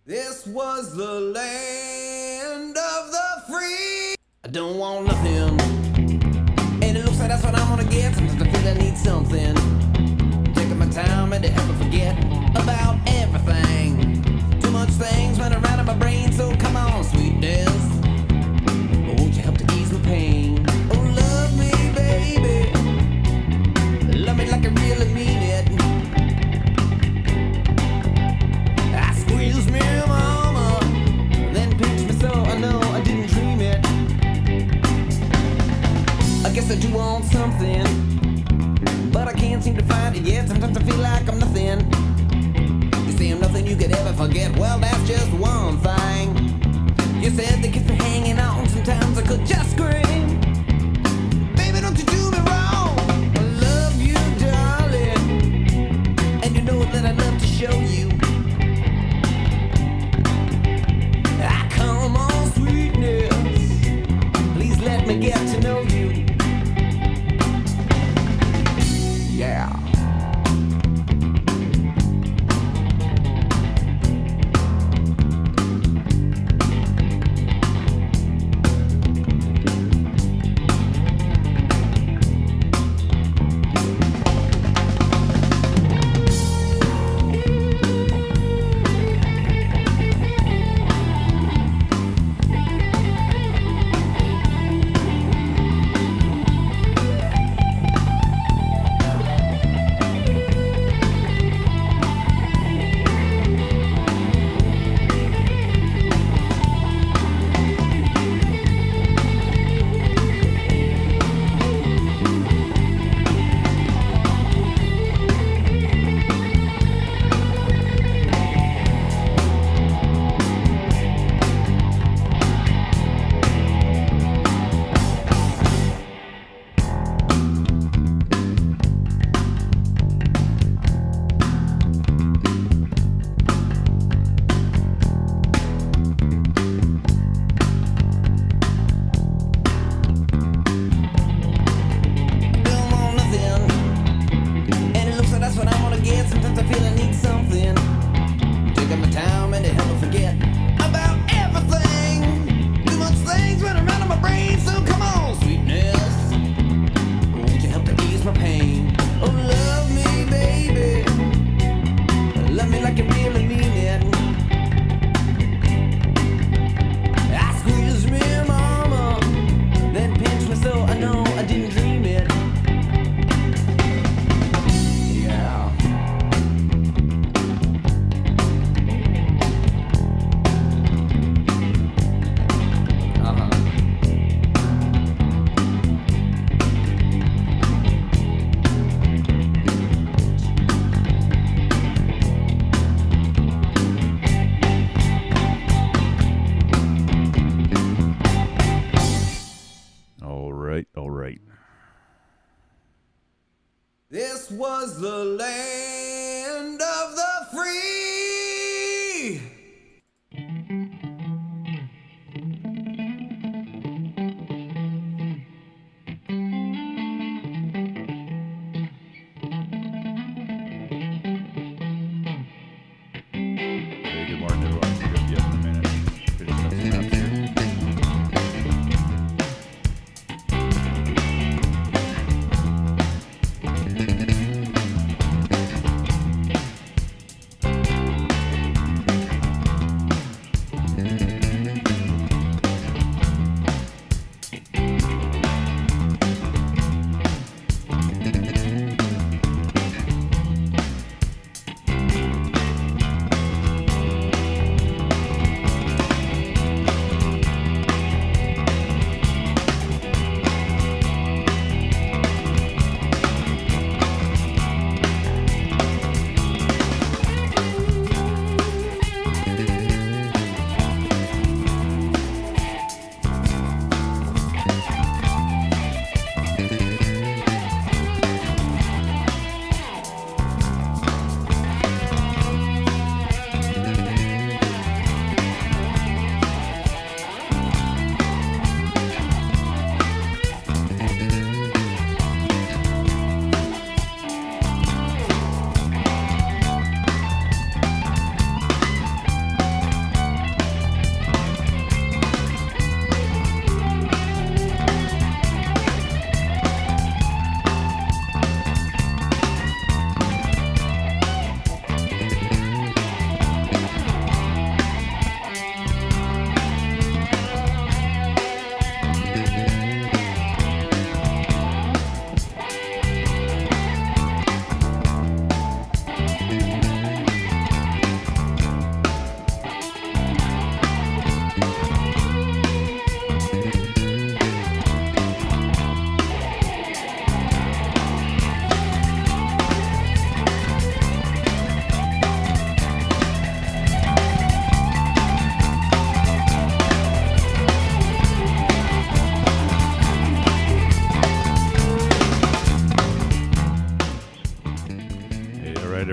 This was the land of the free. I don't want nothing, and it looks like that's what I'm gonna get. Sometimes I feel I need something. Taking my time and to help me forget about everything. Too much things running around in my brain, so come on, sweetness. Won't you help to ease my pain? Oh, love me, baby. Love me like I really mean it. I squeeze me, mama, then pinch me so I know I didn't dream it. I guess I do want something, but I can't seem to find it yet. Sometimes I feel like I'm nothing. You say I'm nothing you could ever forget. Well, that's just one thing. You said they keep me hanging on. Sometimes I could just scream. Baby, don't you do me wrong. I love you, darling, and you know that I love to show you. Ah, come on, sweetness, please let me get to know you. Yeah.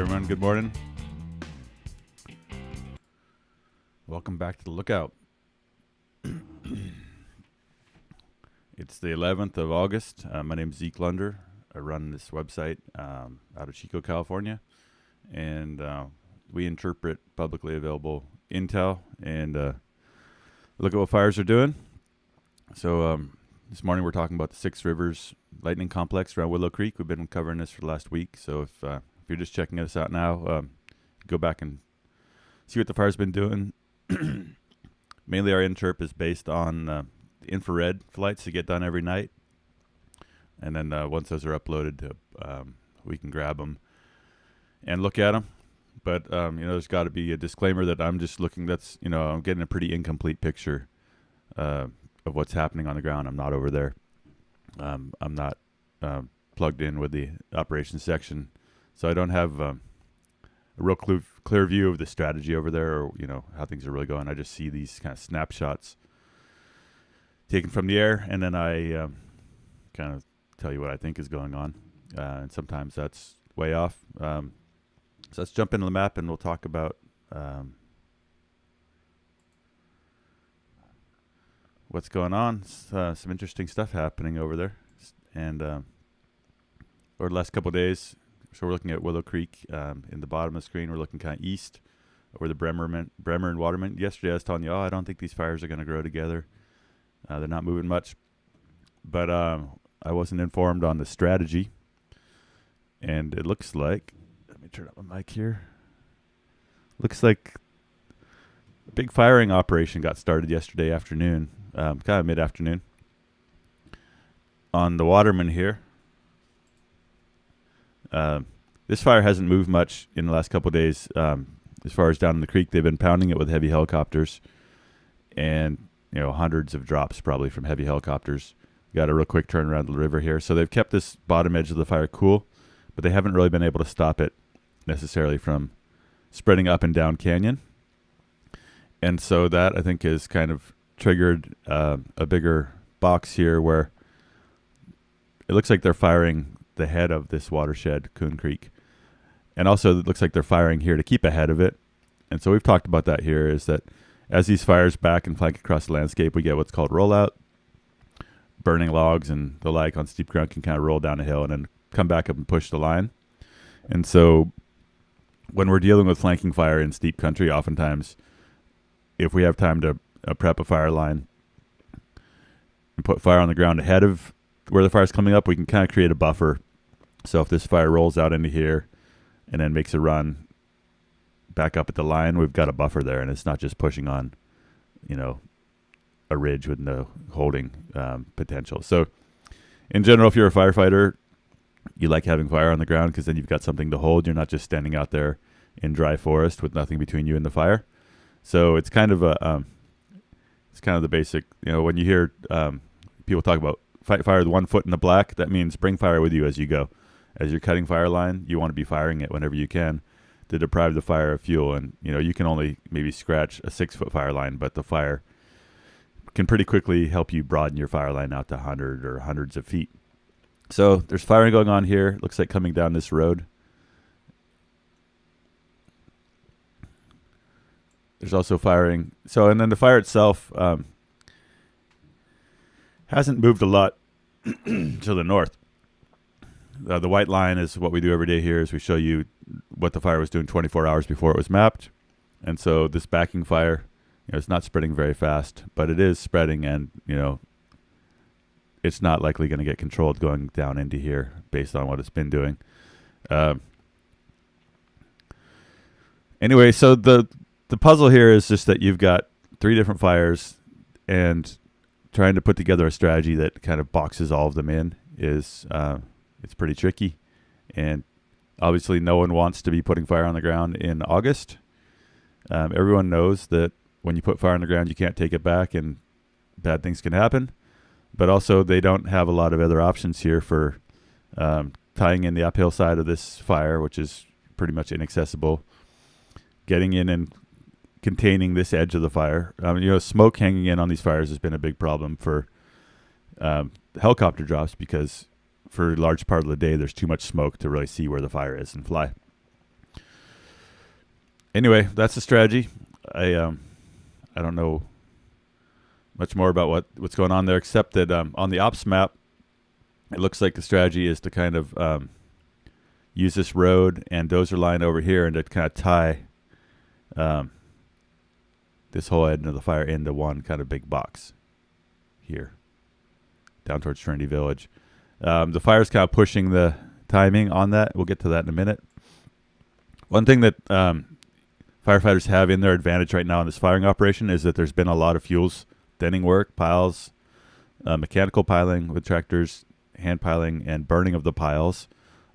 everyone. Good morning. Welcome back to the Lookout. It's the 11th of August. My name is Zeke Lunder. I run this website out of Chico, California. And we interpret publicly available intel and look at what fires are doing. So this morning we're talking about the Six Rivers Lightning Complex around Willow Creek. We've been covering this for the last week. So if you're just checking us out now, go back and see what the fire's been doing. Mainly our interp is based on the infrared flights that get done every night. And then once those are uploaded, we can grab them and look at them. But, there's got to be a disclaimer that I'm just looking, I'm getting a pretty incomplete picture of what's happening on the ground. I'm not over there. I'm not plugged in with the operations section. So I don't have a real clear view of the strategy over there or, how things are really going. I just see these kind of snapshots taken from the air, and then I kind of tell you what I think is going on. And sometimes that's way off. So let's jump into the map, and we'll talk about what's going on. Some interesting stuff happening over there. And over the last couple of days, so we're looking at Willow Creek in the bottom of the screen. We're looking kind of east over the Bremer and Waterman. Yesterday I was telling you, I don't think these fires are going to grow together. They're not moving much. But I wasn't informed on the strategy. And it looks like, let me turn up my mic here. Looks like a big firing operation got started yesterday afternoon, kind of mid-afternoon, on the Waterman here. This fire hasn't moved much in the last couple of days. As far as down in the creek, they've been pounding it with heavy helicopters, and hundreds of drops probably from heavy helicopters. Got a real quick turn around the river here, so they've kept this bottom edge of the fire cool, but they haven't really been able to stop it necessarily from spreading up and down canyon. And so that, I think, has kind of triggered a bigger box here where it looks like they're firing the head of this watershed, Coon Creek. And also it looks like they're firing here to keep ahead of it. And so we've talked about that here, is that as these fires back and flank across the landscape, we get what's called rollout. Burning logs and the like on steep ground can kind of roll down a hill and then come back up and push the line. And so when we're dealing with flanking fire in steep country, oftentimes if we have time to prep a fire line and put fire on the ground ahead of where the fire's coming up, we can kind of create a buffer. So if this fire rolls out into here and then makes a run back up at the line, we've got a buffer there, and it's not just pushing on, a ridge with no holding potential. So in general, if you're a firefighter, you like having fire on the ground because then you've got something to hold. You're not just standing out there in dry forest with nothing between you and the fire. So it's kind of the basic, when you hear people talk about fight fire with 1 foot in the black, that means bring fire with you as you go. As you're cutting fire line, you want to be firing it whenever you can to deprive the fire of fuel. And, you can only maybe scratch a 6-foot fire line, but the fire can pretty quickly help you broaden your fire line out to 100 or hundreds of feet. So there's firing going on here. Looks like coming down this road. There's also firing. So, and then the fire itself hasn't moved a lot to the north. The white line is what we do every day here, is we show you what the fire was doing 24 hours before it was mapped. And so this backing fire, it's not spreading very fast, but it is spreading, and, it's not likely going to get controlled going down into here based on what it's been doing. Anyway, so the puzzle here is just that you've got 3 different fires, and trying to put together a strategy that kind of boxes all of them in is it's pretty tricky. And obviously no one wants to be putting fire on the ground in August. Everyone knows that when you put fire on the ground, you can't take it back and bad things can happen. But also they don't have a lot of other options here for tying in the uphill side of this fire, which is pretty much inaccessible, getting in and containing this edge of the fire. Smoke hanging in on these fires has been a big problem for helicopter drops, because for a large part of the day there's too much smoke to really see where the fire is and fly. Anyway, that's the strategy. I don't know much more about what's going on there, except that on the ops map, it looks like the strategy is to kind of use this road and dozer line over here and to kind of tie this whole end of the fire into one kind of big box here down towards Trinity Village. The fire's kind of pushing the timing on that. We'll get to that in a minute. One thing that firefighters have in their advantage right now in this firing operation is that there's been a lot of fuels thinning work, piles, mechanical piling with tractors, hand piling, and burning of the piles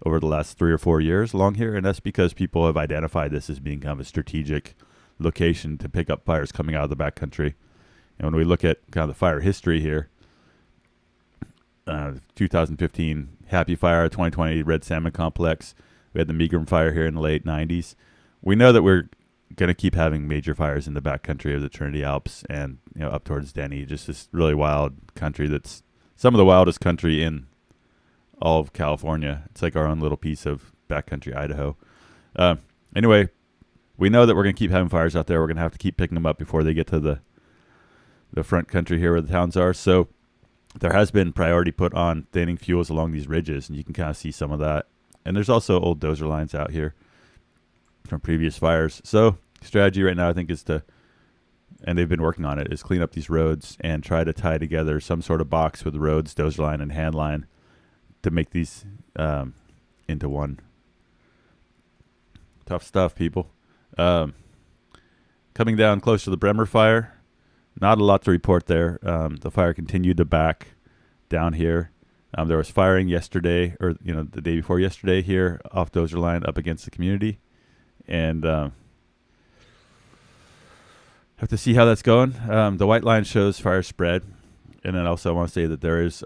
over the last 3 or 4 years along here. And that's because people have identified this as being kind of a strategic location to pick up fires coming out of the backcountry. And when we look at kind of the fire history here, 2015 Happy Fire, 2020 Red Salmon Complex, we had the Meagrum Fire here in the late 90s. We know that we're going to keep having major fires in the backcountry of the Trinity Alps and up towards Denny, just this really wild country that's some of the wildest country in all of California. It's like our own little piece of backcountry Idaho. Anyway, we know that we're going to keep having fires out there. We're going to have to keep picking them up before they get to the front country here where the towns are. So there has been priority put on thinning fuels along these ridges, and you can kind of see some of that. And there's also old dozer lines out here from previous fires. So strategy right now, I think, is to, and they've been working on it, is clean up these roads and try to tie together some sort of box with roads, dozer line, and hand line to make these into one. Tough stuff, people. Coming down close to the Bremer fire, not a lot to report there. The fire continued to back down here. There was firing yesterday, or the day before yesterday here off dozer line up against the community, and have to see how that's going. The white line shows fire spread, and then also I want to say that there's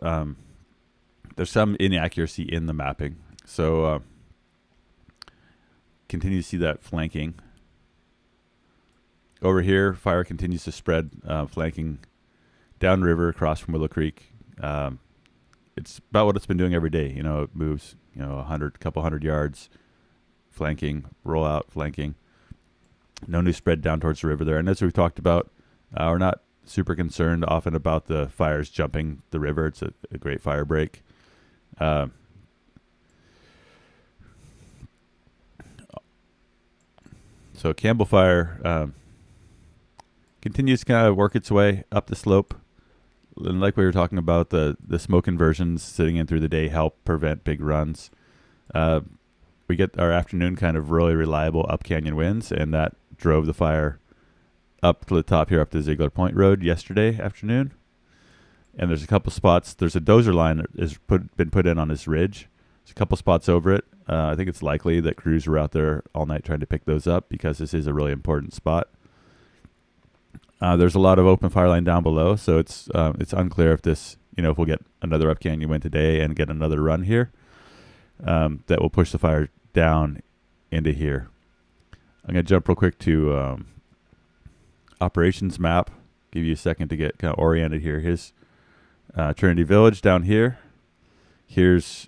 some inaccuracy in the mapping. So continue to see that flanking. Over here, fire continues to spread, flanking downriver across from Willow Creek. It's about what it's been doing every day. It moves, couple hundred yards, flanking, roll out, flanking. No new spread down towards the river there. And as we've talked about, we're not super concerned often about the fires jumping the river. It's a great fire break. So Campbell Fire continues to kind of work its way up the slope. And like we were talking about, the smoke inversions sitting in through the day help prevent big runs. We get our afternoon kind of really reliable up canyon winds, and that drove the fire up to the top here, up to Ziegler Point Road yesterday afternoon. And there's a couple spots. There's a dozer line that has been put in on this ridge. There's a couple spots over it. I think it's likely that crews were out there all night trying to pick those up because this is a really important spot. There's a lot of open fire line down below, so it's unclear if this, if we'll get another up canyon wind today and get another run here, that will push the fire down into here. I'm going to jump real quick to operations map, give you a second to get kind of oriented here. Here's Trinity Village down here. Here's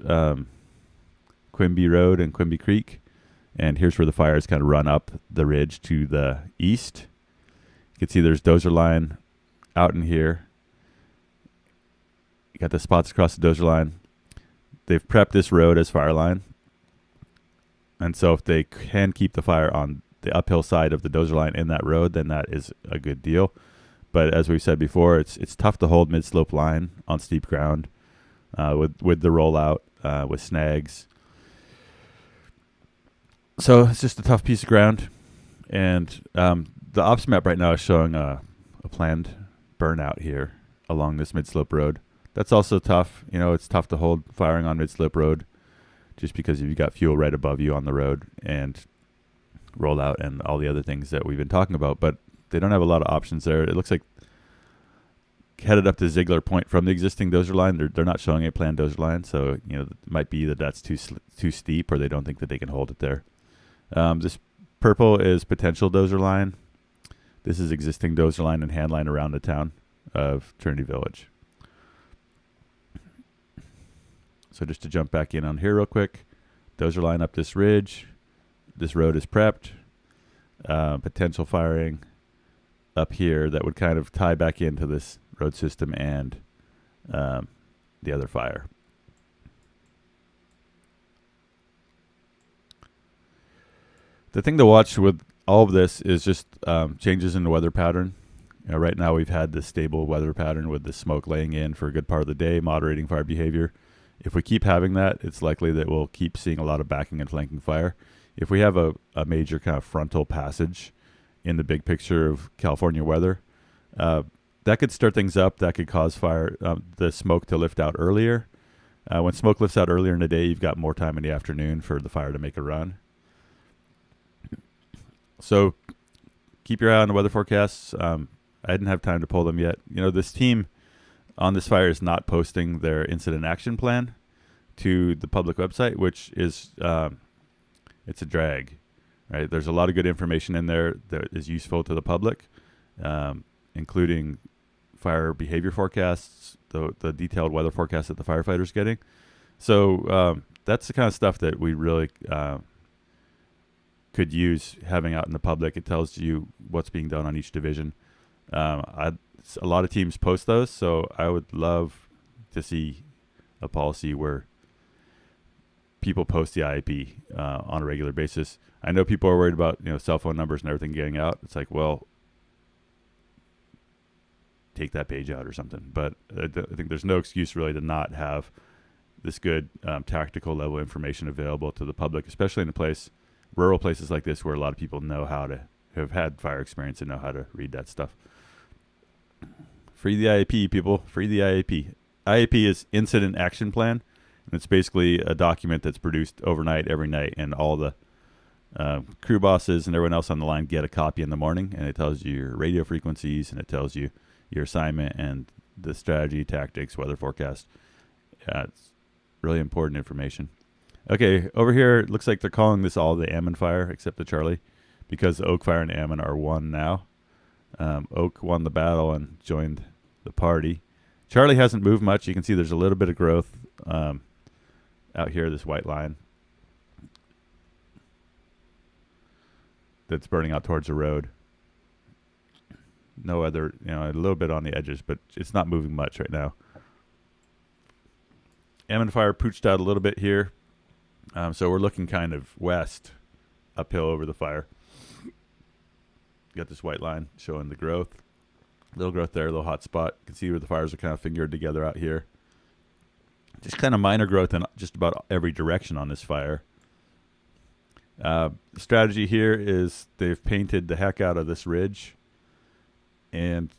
Quimby Road and Quimby Creek, and here's where the fires kind of run up the ridge to the east. You can see there's dozer line out in here. You got the spots across the dozer line. They've prepped this road as fire line. And so if they can keep the fire on the uphill side of the dozer line in that road, then that is a good deal. But as we've said before, it's tough to hold mid-slope line on steep ground with the rollout, with snags. So it's just a tough piece of ground. And the ops map right now is showing a planned burnout here along this mid-slope road. That's also tough. It's tough to hold firing on mid-slope road just because you've got fuel right above you on the road and rollout and all the other things that we've been talking about. But they don't have a lot of options there. It looks like headed up to Ziegler Point from the existing dozer line, they're not showing a planned dozer line. So, it might be that that's too steep, or they don't think that they can hold it there. This purple is potential dozer line. This is existing dozer line and hand line around the town of Trinity Village. So just to jump back in on here real quick, dozer line up this ridge. This road is prepped. potential firing up here that would kind of tie back into this road system and the other fire. The thing to watch with all of this is just changes in the weather pattern. Right now we've had this stable weather pattern with the smoke laying in for a good part of the day, moderating fire behavior. If we keep having that, it's likely that we'll keep seeing a lot of backing and flanking fire. If we have a major kind of frontal passage in the big picture of California weather, that could stir things up. That could cause fire, the smoke to lift out earlier. When smoke lifts out earlier in the day, you've got more time in the afternoon for the fire to make a run. So keep your eye on the weather forecasts. I didn't have time to pull them yet. This team on this fire is not posting their incident action plan to the public website, which is it's a drag, right? There's a lot of good information in there that is useful to the public, including fire behavior forecasts, the detailed weather forecasts that the firefighters getting. So that's the kind of stuff that we really could use having out in the public. It tells you what's being done on each division. A lot of teams post those, so I would love to see a policy where people post the IAP on a regular basis. I know people are worried about cell phone numbers and everything getting out. It's like, well, take that page out or something. But I think there's no excuse really to not have this good tactical level information available to the public, especially in rural places like this where a lot of people know how to have had fire experience and know how to read that stuff. Free the IAP, people. Free the IAP. IAP is Incident Action Plan, and it's basically a document that's produced overnight every night, and all the crew bosses and everyone else on the line get a copy in the morning, and it tells you your radio frequencies, and it tells you your assignment and the strategy, tactics, weather forecast. It's really important information. Okay, over here, it looks like they're calling this all the Ammon fire, except the Charlie, because the Oak Fire and Ammon are one now. Oak won the battle and joined the party. Charlie hasn't moved much. You can see there's a little bit of growth out here, this white line that's burning out towards the road. No other, a little bit on the edges, but it's not moving much right now. Ammon fire pooched out a little bit here. So we're looking kind of west, uphill over the fire. Got this white line showing the growth. Little growth there, a little hot spot. You can see where the fires are kind of fingered together out here. Just kind of minor growth in just about every direction on this fire. The strategy here is they've painted the heck out of this ridge. And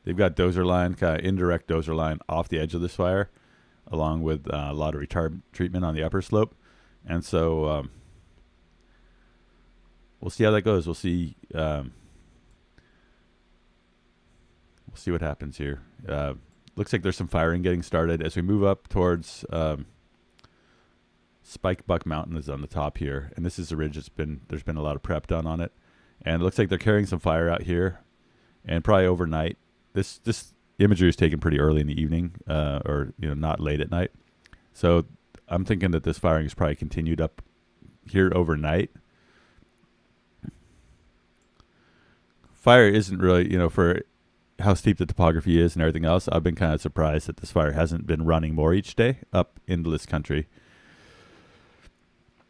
they've got dozer line, kind of indirect dozer line off the edge of this fire, along with a lot of retard treatment on the upper slope. And so we'll see how that goes. We'll see what happens here. Looks like there's some firing getting started as we move up towards Spike Buck Mountain is on the top here. And this is a ridge there's been a lot of prep done on it. And it looks like they're carrying some fire out here and probably overnight. This imagery is taken pretty early in the evening, or not late at night. So I'm thinking that this firing is probably continued up here overnight. Fire isn't really, for how steep the topography is and everything else, I've been kind of surprised that this fire hasn't been running more each day up into this country.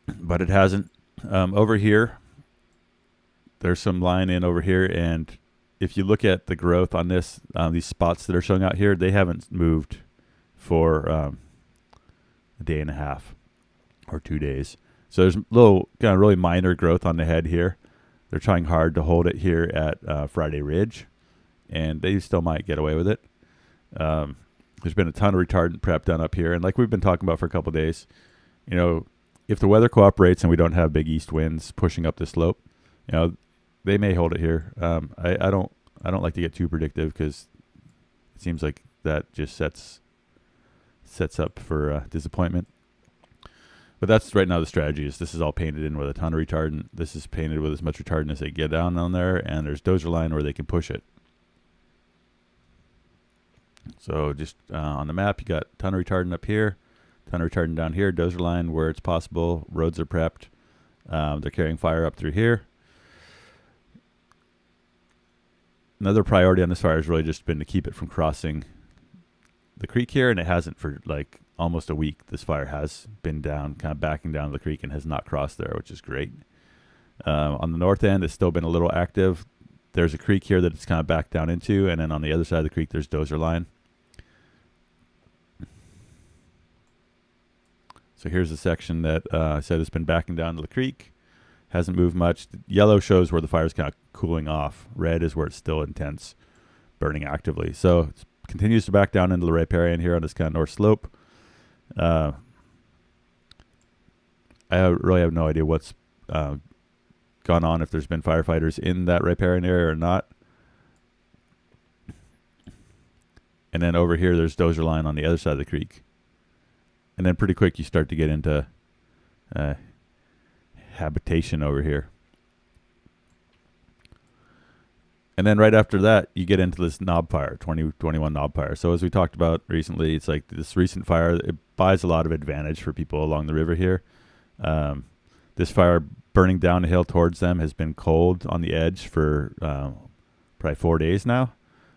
But it hasn't. Over here, there's some line in over here, and if you look at the growth on this, these spots that are showing out here, they haven't moved for a day and a half or 2 days. So there's a little kind of really minor growth on the head here. They're trying hard to hold it here at Friday Ridge, and they still might get away with it. There's been a ton of retardant prep done up here, and like we've been talking about for a couple of days, if the weather cooperates and we don't have big east winds pushing up the slope, they may hold it here. I don't like to get too predictive because it seems like that just sets up for disappointment. But that's right now the strategy is this is all painted in with a ton of retardant. This is painted with as much retardant as they get down on there, and there's dozer line where they can push it. So just on the map, you got a ton of retardant up here, ton of retardant down here. Dozer line where it's possible. Roads are prepped. They're carrying fire up through here. Another priority on this fire has really just been to keep it from crossing the creek here, and it hasn't for like almost a week. This fire has been down, kind of backing down the creek, and has not crossed there, which is great. On the north end, it's still been a little active. There's a creek here that it's kind of backed down into, and then on the other side of the creek, there's Dozer line. So here's a section that I said has been backing down to the creek. Hasn't moved much. The yellow shows where the fire's kind of cooling off. Red is where it's still intense, burning actively. So it continues to back down into the riparian here on this kind of north slope. I really have no idea what's gone on, if there's been firefighters in that riparian area or not. And then over here, there's Dozer line on the other side of the creek. And then pretty quick, you start to get into habitation over here. And then right after that, you get into this knob fire, 2021 knob fire. So as we talked about recently, it's like this recent fire, it buys a lot of advantage for people along the river here. This fire burning down the hill towards them has been cold on the edge for probably 4 days now.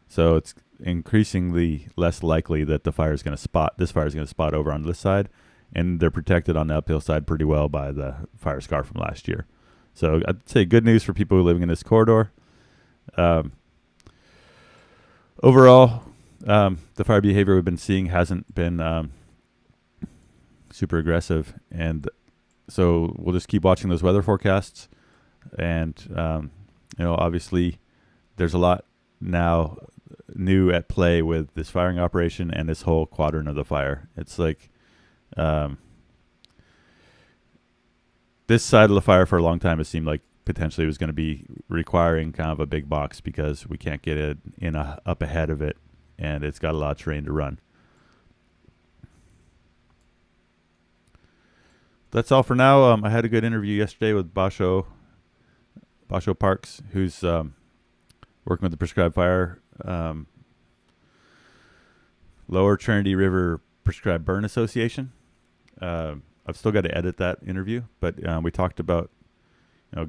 So it's increasingly less likely that this fire is going to spot over on this side. And they're protected on the uphill side pretty well by the fire scar from last year. So I'd say good news for people living in this corridor. Overall, the fire behavior we've been seeing hasn't been super aggressive. And so we'll just keep watching those weather forecasts. And, obviously there's a lot now new at play with this firing operation and this whole quadrant of the fire. It's like, this side of the fire for a long time, it seemed like potentially was going to be requiring kind of a big box because we can't get it up ahead of it, and it's got a lot of terrain to run. That's all for now. I had a good interview yesterday with Basho Parks, who's working with the Prescribed Fire Lower Trinity River Prescribed Burn Association. I've still got to edit that interview, but we talked about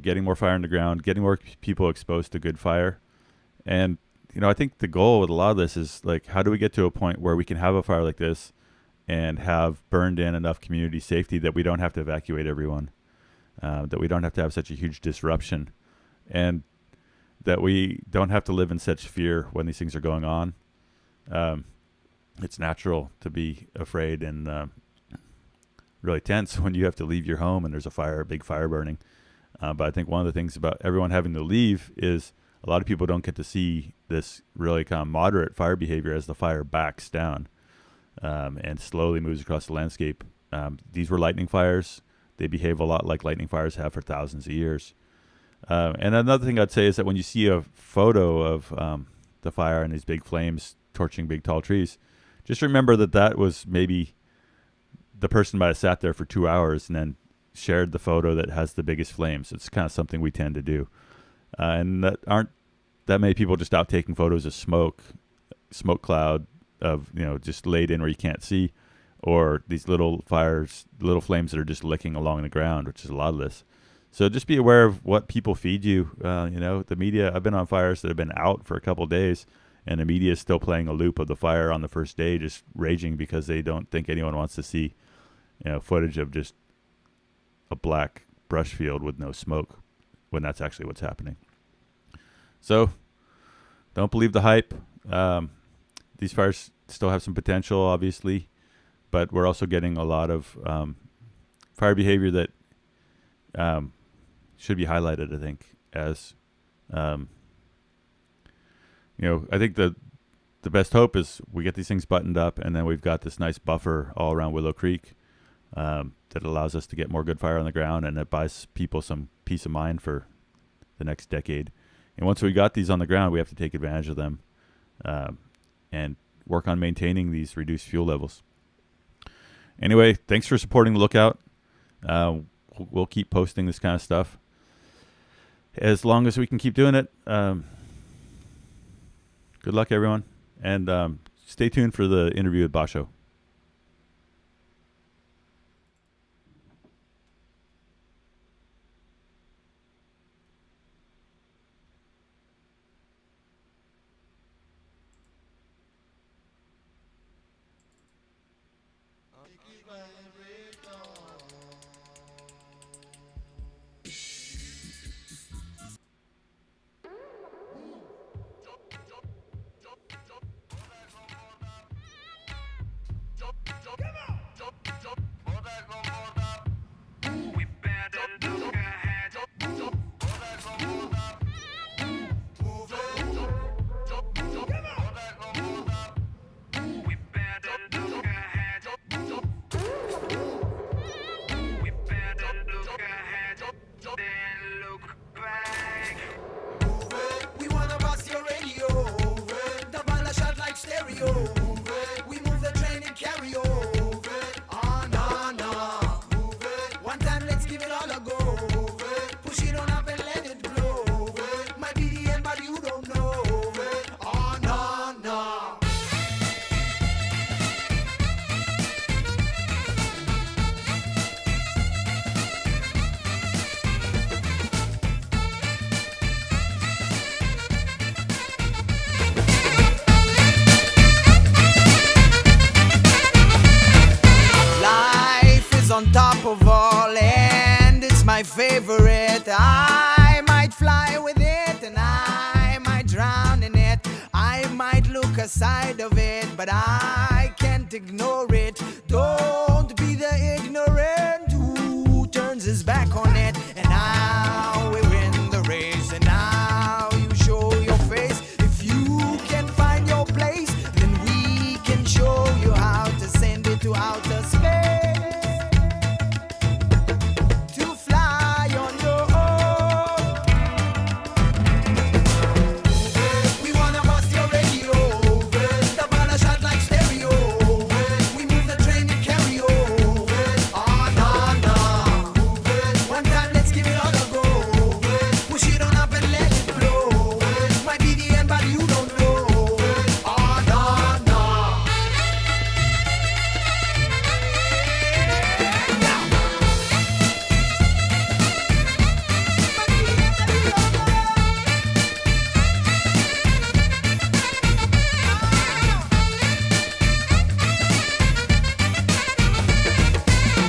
getting more fire on the ground, getting more people exposed to good fire. And I think the goal with a lot of this is like, how do we get to a point where we can have a fire like this and have burned in enough community safety that we don't have to evacuate everyone, that we don't have to have such a huge disruption, and that we don't have to live in such fear when these things are going on. It's natural to be afraid and really tense when you have to leave your home and there's a big fire burning. But I think one of the things about everyone having to leave is a lot of people don't get to see this really kind of moderate fire behavior as the fire backs down and slowly moves across the landscape. These were lightning fires. They behave a lot like lightning fires have for thousands of years. And another thing I'd say is that when you see a photo of the fire and these big flames torching big tall trees, just remember that was maybe the person might have sat there for 2 hours and then shared the photo that has the biggest flames. It's kind of something we tend to do. And that aren't that many people just out taking photos of smoke cloud of, just laid in where you can't see, or these little fires, little flames that are just licking along the ground, which is a lot of this. So just be aware of what people feed you. The media, I've been on fires that have been out for a couple of days, and the media is still playing a loop of the fire on the first day, just raging because they don't think anyone wants to see, footage of just a black brush field with no smoke, when that's actually what's happening. So don't believe the hype. These fires still have some potential, obviously, but we're also getting a lot of fire behavior that should be highlighted, I think, as I think the best hope is we get these things buttoned up, and then we've got this nice buffer all around Willow Creek that allows us to get more good fire on the ground, and it buys people some peace of mind for the next decade. And once we got these on the ground, we have to take advantage of them and work on maintaining these reduced fuel levels. Anyway, thanks for supporting the Lookout. We'll keep posting this kind of stuff as long as we can keep doing it. Good luck, everyone. And stay tuned for the interview with Basho. We wanna bust your radio. The ball shot like stereo. We move the train and carry over. Oh no no. One time let's give it all a go. Push it on up and let it blow. Might be the end, but you don't know. Oh no no. Life is on top of all, and it's my favorite. I might fly with it, and I might drown in it. I might look aside of it, but I can't ignore it. Don't be the ignorant who turns his back on it. And now we're in the race, and now you show your face. If you can find your place, then we can show you how to send it to outer space. To fly on your own. We wanna bust your radio. The ball shot like stereo. We move the train and carry over. Oh no no. One time let's give it all a go. Push it on up and let it blow. Might be the end, but you don't know. Oh no no.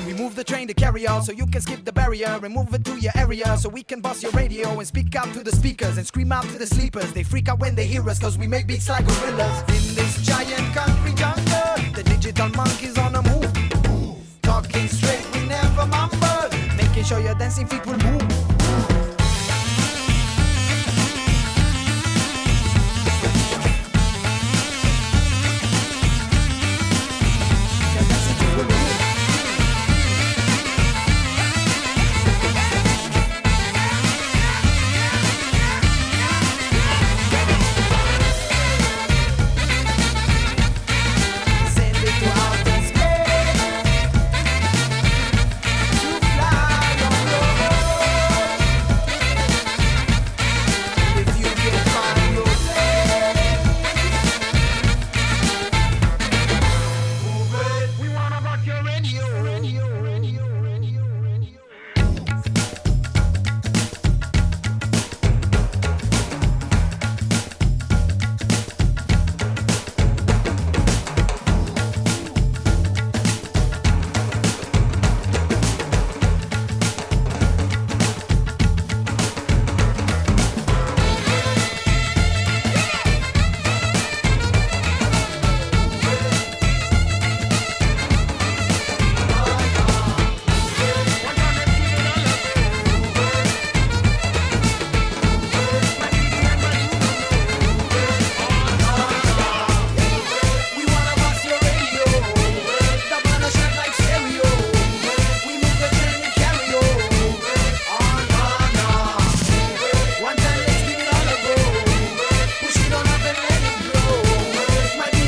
We move the train to carry on so you can skip the barrier and move it to your area so we can bust your radio and speak out to the speakers and scream out to the sleepers. They freak out when they hear us cause we make beats like gorillas. In this giant country jungle, the digital monkey's on a move. Talking straight, we never mumble. Making sure your dancing feet will move.